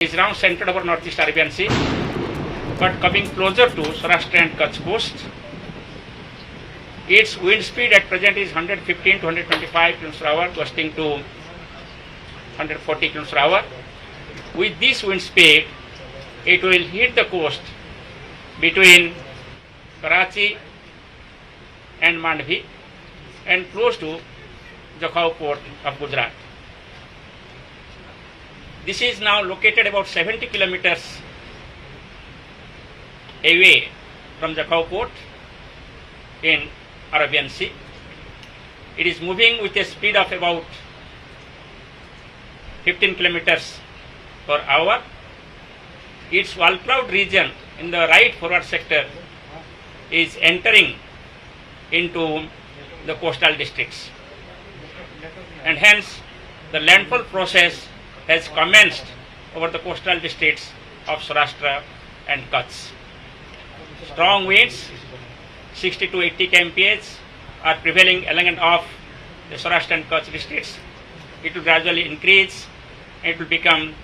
is now centered over Northeast Arabian Sea, but coming closer to Saurashtra and Kutch coast. Its wind speed at present is 115 to 125 km per hour, gusting to 140 km per hour. With this wind speed, it will hit the coast between Karachi and Mandvi and close to Jakhau port of Gujarat. This is now located about 70 kilometers away from Jakhau port in Arabian Sea. It is moving with a speed of about 15 kilometers per hour. Its wall cloud region in the right forward sector is entering into the coastal districts, and hence the landfall process has commenced over the coastal districts of Saurashtra and Kutch. Strong winds, 60 to 80 kmph, are prevailing along and off the Saurashtra and Kutch districts. It will gradually increase. It will become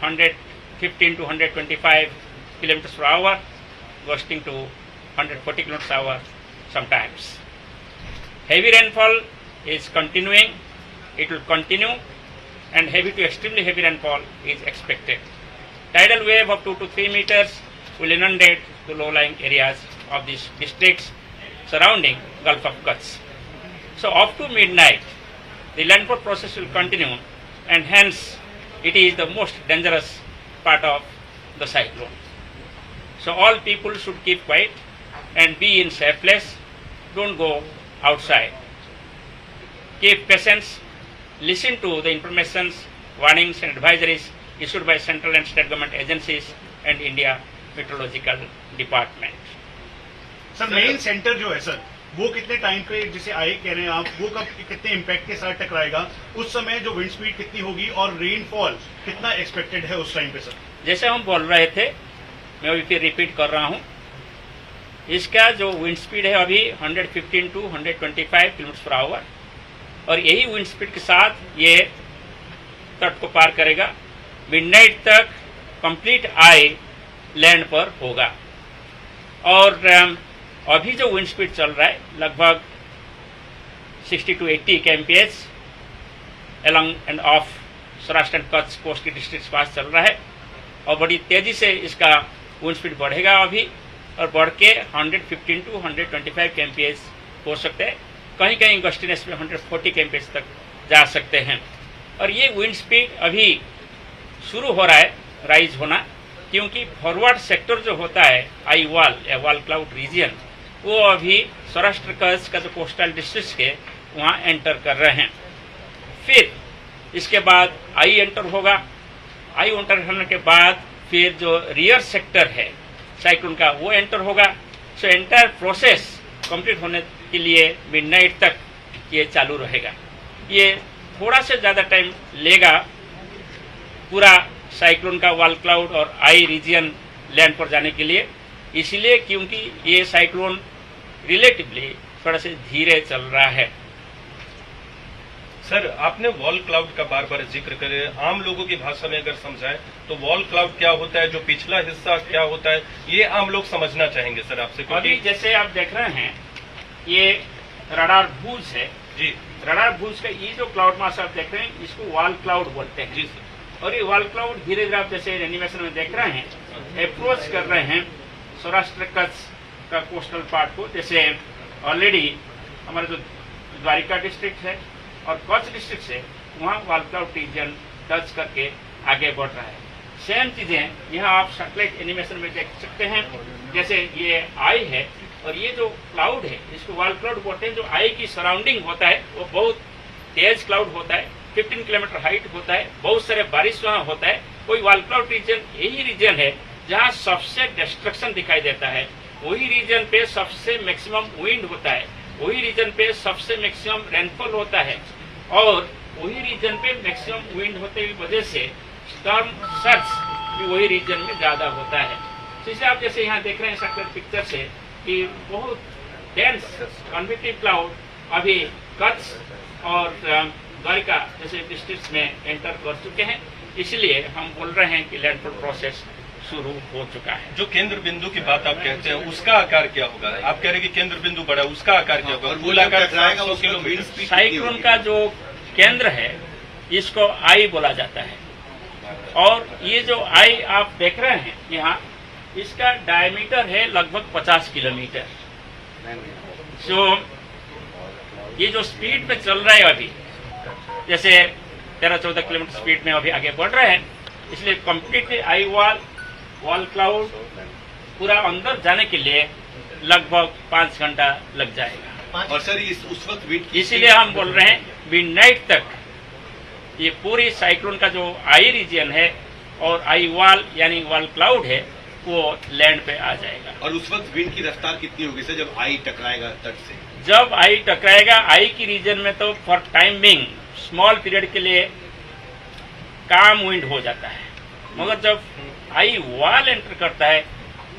115 to 125 kilometers per hour, gusting to 140 kilometers per hour sometimes. Heavy rainfall is continuing. It will continue, and heavy to extremely heavy rainfall is expected. Tidal wave of 2 to 3 meters will inundate the low-lying areas of these districts surrounding Gulf of Kutch. So up to midnight, the landfall process will continue, and hence it is the most dangerous part of the cyclone. So all people should keep quiet and be in safe place. Don't go outside. Keep patience. Listen to the informations, warnings and advisories issued by central and state government agencies and India Meteorological Department. Sir main centre जो है sir वो कितने time पे जिसे आए कह रहे हैं आप, वो कब कितने इम्पैक्ट के साथ टकराएगा, उस समय जो विंड स्पीड कितनी होगी और रेनफॉल कितना एक्सपेक्टेड है उस टाइम पे सर? जैसे हम बोल रहे थे, मैं अभी फिर रिपीट कर रहा हूँ, इसका जो विंड स्पीड है अभी 115 टू 125 किलोमीटर पर आवर, और यही विंड स्पीड के साथ ये तट को पार करेगा. मिडनाइट तक कंप्लीट आई लैंड पर होगा. और अभी जो विंड स्पीड चल रहा है लगभग 60 to 80 kmph along end of Saurashtra and Kutch coast की डिस्ट्रिक्ट के पास चल रहा है, और बड़ी तेजी से इसका विंड स्पीड बढ़ेगा अभी, और बढ़ के 115 टू 125 kmph हो सकते हैं. कहीं कहीं गस्टिनेस में 140 kmph तक जा सकते हैं. और ये विंड स्पीड अभी शुरू हो रहा है राइज होना, क्योंकि फॉरवर्ड सेक्टर जो होता है आई वॉल या वॉल क्लाउड रीजन, वो अभी सौराष्ट्र कच्छ का जो कोस्टल डिस्ट्रिक्ट के वहाँ एंटर कर रहे हैं. फिर इसके बाद आई एंटर होगा. आई एंटर होने के बाद फिर जो रियर सेक्टर है साइक्लोन का वो एंटर होगा. सो एंटायर प्रोसेस कंप्लीट होने के लिए मिडनाइट तक ये चालू रहेगा. ये थोड़ा से ज़्यादा टाइम लेगा पूरा साइक्लोन का वॉल क्लाउड और आई रीजन लैंड पर जाने के लिए, इसलिए क्योंकि ये साइक्लोन रिलेटिवली थोड़ा से धीरे चल रहा है. सर आपने वॉल क्लाउड का बार बार जिक्र करे, आम लोगों की भाषा में अगर समझाएं तो वॉल क्लाउड क्या होता है, जो पिछला हिस्सा क्या होता है, ये आम लोग समझना चाहेंगे सर आपसे. अभी जैसे आप देख रहे हैं ये रडार भूज है जी. रडार भूज का ये जो क्लाउड मास आप देख रहे हैं इसको वॉल क्लाउड बोलते हैं जी सर. और ये वॉल क्लाउड धीरे धीरे आप जैसे एनिमेशन में देख रहे हैं अप्रोच कर रहे हैं सौराष्ट्र कच्छ का कोस्टल पार्ट को. जैसे ऑलरेडी हमारा जो द्वारिका डिस्ट्रिक्ट है और कच्छ डिस्ट्रिक्ट से वहाँ वॉल क्लाउड रीजन टच करके आगे बढ़ रहा है. सेम चीजें यहाँ आप सैटेलाइट एनिमेशन में देख सकते हैं. जैसे ये आई है और ये जो क्लाउड है इसको वॉल क्लाउड बोलते हैं. जो आई की सराउंडिंग होता है वो बहुत तेज क्लाउड होता है, 15 किलोमीटर हाइट होता है, बहुत सारे बारिश वहाँ होता है. कोई वॉल क्लाउड रीजन यही रीजन है जहाँ सबसे डिस्ट्रक्शन दिखाई देता है, वही रीजन पे सबसे मैक्सिमम विंड होता है, वही रीजन पे सबसे मैक्सिमम रेनफॉल होता है, और वही रीजन पे मैक्सिमम विंड होते की वजह से स्टॉर्म सर्ज भी वही रीजन में ज्यादा होता है. तो इसलिए आप जैसे यहाँ देख रहे हैं सैटेलाइट पिक्चर से कि बहुत डेंस कन्वेक्टिव क्लाउड अभी कच्छ और द्वारिका जैसे डिस्ट्रिक्ट में एंटर कर चुके हैं. इसलिए हम बोल रहे हैं कि लैंडफॉल प्रोसेस शुरू हो चुका है। जो केंद्र बिंदु की बात आप कहते हैं उसका आकार क्या होगा? आप कह रहे हैं कि केंद्र बिंदु बड़ा, उसका आकार क्या होगा? और कुल आकार टकराएगा 700 उसका किलोमीटर। wind speed साइक्लोन का जो केंद्र है इसको आई बोला जाता है, और ये जो आई आप देख रहे हैं यहाँ, इसका डायमीटर है लगभग 50 किलोमीटर। सो ये जो स्पीड पे चल रहा है अभी, जैसे 13-14 किलोमीटर स्पीड में अभी आगे बढ़ रहे हैं, इसलिए कंप्लीटली आई वॉल क्लाउड पूरा अंदर जाने के लिए लगभग 5 घंटा लग जाएगा। और सर उस वक्त विंड इसीलिए हम बोल रहे हैं मिडनाइट तक ये पूरी साइक्लोन का जो आई रीजन है और आई वॉल यानी वॉल क्लाउड है वो लैंड पे आ जाएगा। और उस वक्त विंड की रफ्तार कितनी होगी सर जब आई टकराएगा तट से? जब आई टकराएगा, आई की रीजन में तो for time being small period के लिए काम विंड हो जाता है, मगर जब आई वॉल एंटर करता है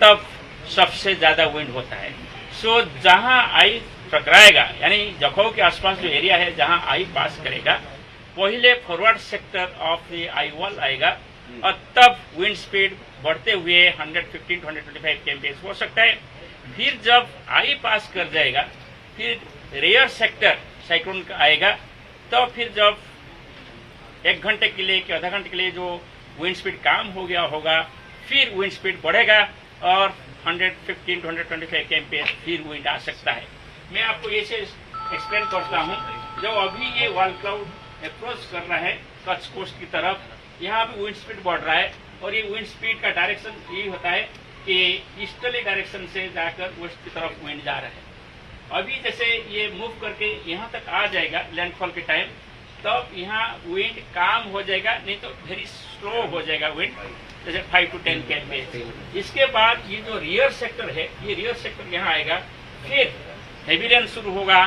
तब सबसे ज्यादा विंड होता है। सो जहां आई टकराएगा यानी जखौ के आसपास जो एरिया है जहां आई पास करेगा, पहले forward sector of the eye wall आएगा और तब विंड स्पीड बढ़ते हुए 115 to 125 kmph हो सकता है। फिर जब आई पास कर जाएगा, फिर रेयर सेक्टर साइक्लोन का आएगा, तो फिर जब 1 घंटे के लिए कि आधा घंटे के लिए जो विंड स्पीड काम हो गया होगा, फिर विंड स्पीड बढ़ेगा और 115 to 125 kmph फिर विंड आ सकता है। मैं आपको ये से एक्सप्लेन करता हूँ। जो अभी ये वॉल क्लाउड अप्रोच कर रहा है कच्छ कोस्ट की तरफ, यहाँ पे विंड स्पीड बढ़ रहा है और ये विंड स्पीड का डायरेक्शन यही होता है कि ईस्टर्ली डायरेक्शन से जाकर वेस्ट की तरफ विंड जा रहा है। अभी जैसे ये मूव करके यहाँ तक आ जाएगा लैंडफॉल के टाइम, तब यहाँ विंड काम हो जाएगा, नहीं तो वेरी स्लो हो जाएगा विंड, जैसे 5 to 10 kmph। इसके बाद ये जो रियर सेक्टर है, ये रियर सेक्टर यहाँ आएगा, फिर हेवी रेन शुरू होगा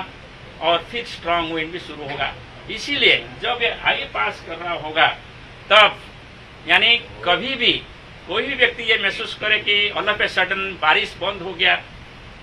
और फिर स्ट्रांग विंड भी शुरू होगा। इसीलिए जब ये आई पास कर रहा होगा तब यानी कभी भी कोई भी व्यक्ति ये महसूस करे कि ऑल ऑफ ए सडन बारिश बंद हो गया,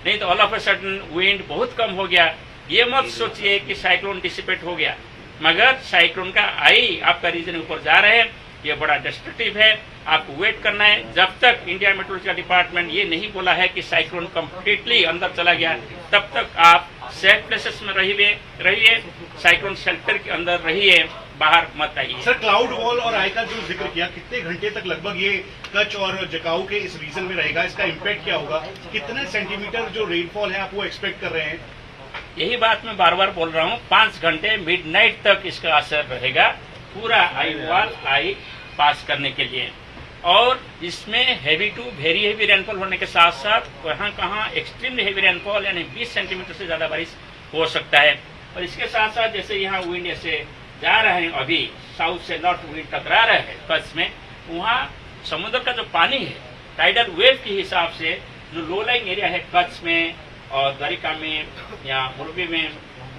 नहीं तो all of a sudden wind बहुत कम हो गया, ये मत सोचिए कि साइक्लोन डिसिपेट हो गया। मगर साइक्लोन का आई आपका रीजन ऊपर जा रहे हैं, ये बड़ा डिस्ट्रक्टिव है। आपको वेट करना है जब तक इंडिया मेट्रोलॉजिकल डिपार्टमेंट ये नहीं बोला है कि साइक्लोन कंप्लीटली अंदर चला गया, तब तक आप सेफ प्लेसेस में रहिए, साइक्लोन शेल्टर के अंदर रहिए, बाहर मत आइए। सर क्लाउड वॉल और आई का जो जिक्र किया, कितने घंटे तक लगभग ये कच्छ और जकाऊ के इस रीजन में रहेगा? इसका इम्पैक्ट क्या होगा? कितने सेंटीमीटर जो रेनफॉल है आप वो एक्सपेक्ट कर रहे हैं? यही बात मैं बार बार बोल रहा हूँ, 5 घंटे मिडनाइट तक इसका असर रहेगा पूरा आई वॉल आई पास करने के लिए। और इसमें heavy to very heavy rainfall होने के साथ साथ कहाँ एक्सट्रीमली हेवी रेनफॉल यानी 20 सेंटीमीटर से ज्यादा बारिश हो सकता है। और इसके साथ साथ जैसे यहाँ विंड ऐसे जा रहे हैं, अभी साउथ से नॉर्थ विंड टकरा रहे हैं कच्छ में, वहाँ समुद्र का जो पानी है टाइडल वेव के हिसाब से जो लो लाइंग एरिया है कच्छ में और द्वारिका में या मोरबी में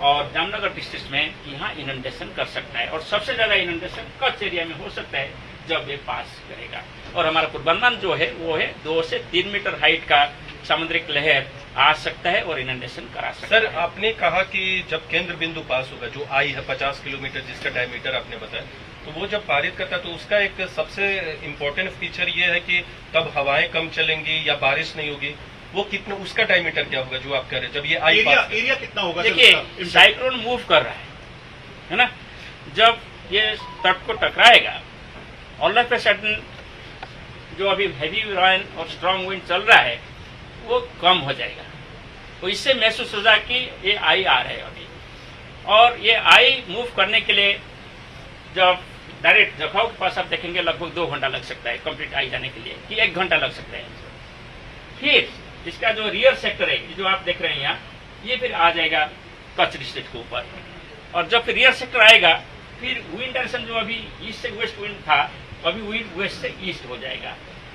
और जामनगर डिस्ट्रिक्ट में, यहाँ इनंडेशन कर सकता है। और सबसे ज्यादा इनंडेशन कच्छ एरिया में हो सकता है जब ये पास करेगा। और हमारा पूर्वानुमान जो है वो है 2 से 3 मीटर हाइट का सामुद्रिक लहर आ सकता है और इनंडेशन करा सकता है। सर आपने कहा कि जब केंद्र बिंदु पास होगा, जो आई है 50 किलोमीटर जिसका डायमीटर आपने बताया, तो वो जब पारित करता है तो उसका एक सबसे इम्पोर्टेंट फीचर ये है कि तब हवाएं कम चलेंगी या बारिश नहीं होगी। वो कितना, उसका डायमीटर क्या होगा जो आप कह रहे हैं जब ये आई पास? एरिया कितना होगा? देखिए साइक्लोन मूव कर रहा है ना, जब ये तट को टकराएगा ऑल ऑफ ए सडन जो अभी हैवी रेन और स्ट्रांग विंड चल रहा है वो कम हो जाएगा। तो इससे महसूस होगा कि ये आई आ रहा है अभी, और ये आई मूव करने के लिए जब डायरेक्ट जखाऊ के पास आप देखेंगे लगभग 2 घंटा लग सकता है कंप्लीट आई जाने के लिए, कि 1 घंटा लग सकता है। फिर इसका जो रियर सेक्टर है जो आप देख रहे हैं यहाँ, ये फिर आ जाएगा कच्छ डिस्ट्रिक्ट के ऊपर। और जब फिर रियर सेक्टर आएगा, फिर विंड डायरेक्शन जो अभी ईस्ट से वेस्ट विंड था, अभी विंड वेस्ट से ईस्ट हो जाएगा,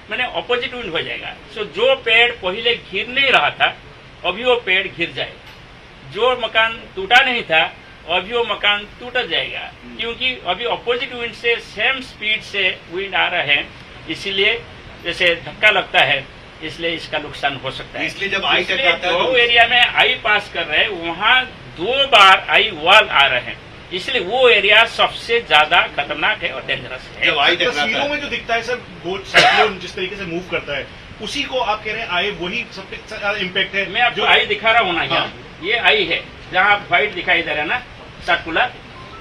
मैंने ऑपोजिट विंड हो जाएगा। सो जो पेड़ पहले घिर नहीं रहा था अभी वो पेड़ घिर जाएगा, जो मकान टूटा नहीं था अभी वो मकान टूट जाएगा, क्योंकि अभी ऑपोजिट विंड से सेम स्पीड से विंड आ रहा है, इसीलिए जैसे धक्का लगता है इसलिए इसका नुकसान हो सकता है। इसलिए जब आई टकराता है जो एरिया में आई पास कर रहे हैं वहाँ 2 बार आई वॉल आ रहे हैं, इसलिए वो एरिया सबसे ज्यादा खतरनाक है और डेंजरस है। जब आई टकराता तस्वीरों है में जो दिखता है सर गोट साइक्लोन जिस तरीके से मूव करता है उसी को आप कह रहे हैं आई वही सबसे ज्यादा इम्पैक्ट है मैं आपको आई दिखा रहा हूँ ना यहाँ, हाँ। ये आई है जहाँ आप व्हाइट दिखाई दे रहा है ना सर्कुलर,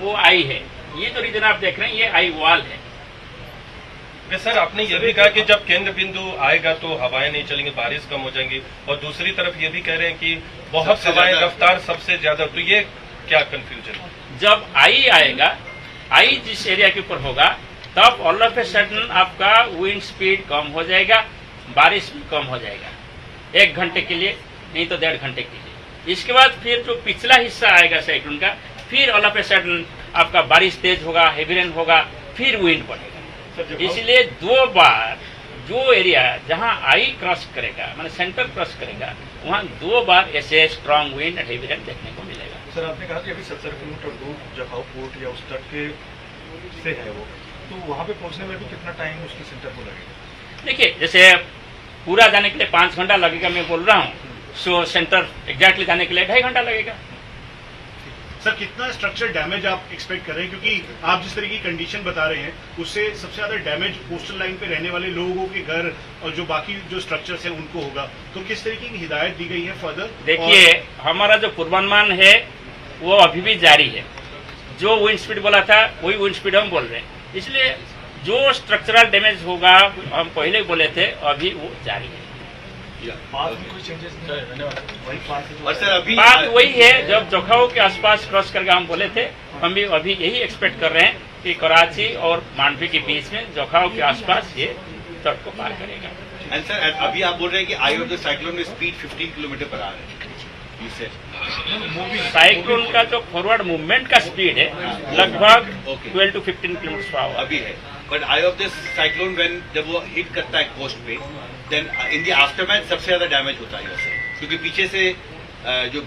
वो आई है। ये जो रीजन आप देख रहे हैं ये आई वॉल है। सर आपने ये भी कहा कि जब केंद्र बिंदु आएगा तो हवाएं नहीं चलेंगी, बारिश कम हो जाएंगी, और दूसरी तरफ ये भी कह रहे हैं कि बहुत सबसे हवाएं ज्यादा- रफ्तार सबसे ज्यादा, तो ये क्या कंफ्यूजन है? जब आई आएगा, आई जिस एरिया के ऊपर होगा तब ऑल ऑफ ए सडन आपका विंड स्पीड कम हो जाएगा, बारिश भी कम हो जाएगा 1 घंटे के लिए, नहीं तो 1.5 घंटे के लिए। इसके बाद फिर जो पिछला हिस्सा आएगा साइक्लोन का, फिर ऑल ऑफ ए सडन आपका बारिश तेज होगा, हेवी रेन होगा, फिर विंड बढ़ेगा। इसलिए 2 बार जो एरिया जहां आई क्रॉस करेगा, माने सेंटर क्रॉस करेगा, वहां 2 बार ऐसे स्ट्रांग विंड हेवी रेन देखने को मिलेगा। सर आपने कहा कि अभी 70 किलोमीटर दूर जखाऊ पोर्ट या उस तट के से है वो, तो वहाँ पे पहुँचने में भी कितना टाइम उसके सेंटर को लगेगा? देखिए जैसे पूरा जाने के लिए 5 घंटा लगेगा मैं बोल रहा हूँ, सो सेंटर एग्जैक्टली जाने के लिए 2.5 घंटा लगेगा। सर कितना स्ट्रक्चर डैमेज आप एक्सपेक्ट कर रहे हैं, क्योंकि आप जिस तरह की कंडीशन बता रहे हैं उससे सबसे ज्यादा डैमेज कोस्टल लाइन पे रहने वाले लोगों के घर और जो बाकी जो स्ट्रक्चर्स हैं उनको होगा, तो किस तरीके की हिदायत दी गई है फर्दर? देखिए हमारा जो पूर्वानुमान है वो अभी भी जारी है। जो विंड स्पीड बोला था वही विंड स्पीड हम बोल रहे हैं, इसलिए जो स्ट्रक्चरल डैमेज होगा हम पहले बोले थे, अभी वो जारी है। पाथ में कोई चेंजेस नहीं है? धन्यवाद। वही पाथ और सर अभी बात वही है जब जोखाऊ के आसपास क्रॉस करके हम बोले थे, हम भी अभी यही एक्सपेक्ट कर रहे हैं कि कराची और मांडवी के बीच में जोखाऊ के आसपास ये तट को पार करेगा। एंड सर अभी आप बोल रहे हैं कि आई ऑफ द साइक्लोन में स्पीड 15 किलोमीटर पर आ रहा है, इससे साइक्लोन का जो फॉरवर्ड मूवमेंट का स्पीड है लगभग Okay. 12 to 15 kilometre per hour. अभी है, but I of this cyclone when जब वो हिट करता है कोस्ट पे, देन इन द आफ्टरमैथ सबसे ज्यादा डैमेज होता है उससे, क्योंकि पीछे से जो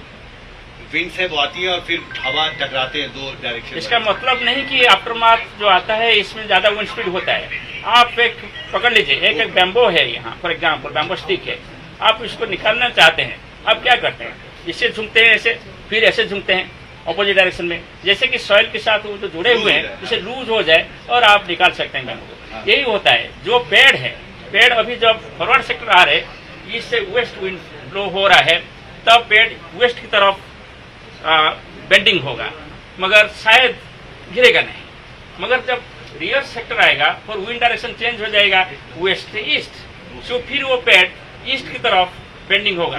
विंड्स है वो आती है और फिर हवा टकराते हैं 2 डायरेक्शन। इसका मतलब नहीं कि आफ्टरमाथ जो आता है इसमें ज्यादा विंड स्पीड होता है। आप एक पकड़ लीजिए, एक बैम्बो है यहाँ फॉर एग्जाम्पल, बैम्बो स्टिक है, आप इसको निकालना चाहते हैं, आप क्या करते हैं, इससे झुकते हैं ऐसे, फिर ऐसे झुकते हैं ऑपोजिट डायरेक्शन में, जैसे कि सॉइल के साथ वो जो जुड़े हुए हैं जिसे लूज हो जाए और आप निकाल सकते हैं बैम्बो को। यही होता है। जो पेड़ है, पेड़ अभी जब फॉरवर्ड सेक्टर आ रहे इससे वेस्ट विंड ब्लो हो रहा है, तब पेड़ वेस्ट की तरफ बेंडिंग होगा, मगर शायद गिरेगा नहीं। मगर जब रियर सेक्टर आएगा और विंड डायरेक्शन चेंज हो जाएगा वेस्ट से ईस्ट, सो फिर वो पेड़ ईस्ट की तरफ बेंडिंग होगा।